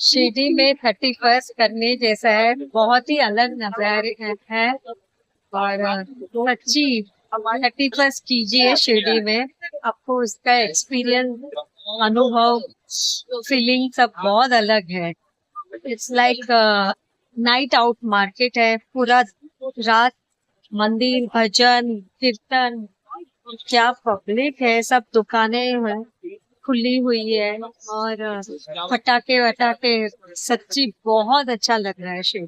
शिरडी में 31st करने जैसा है, बहुत ही अलग नजारे है। और सच्ची 31st कीजिए शिरडी में, आपको उसका एक्सपीरियंस, अनुभव, फीलिंग सब बहुत अलग है। It's like night out market है, पूरा रात मंदिर, भजन, कीर्तन, क्या पब्लिक है, सब दुकानें हैं खुली हुई है, और पटाखे वटाखे, सच्ची बहुत अच्छा लग रहा है शिव।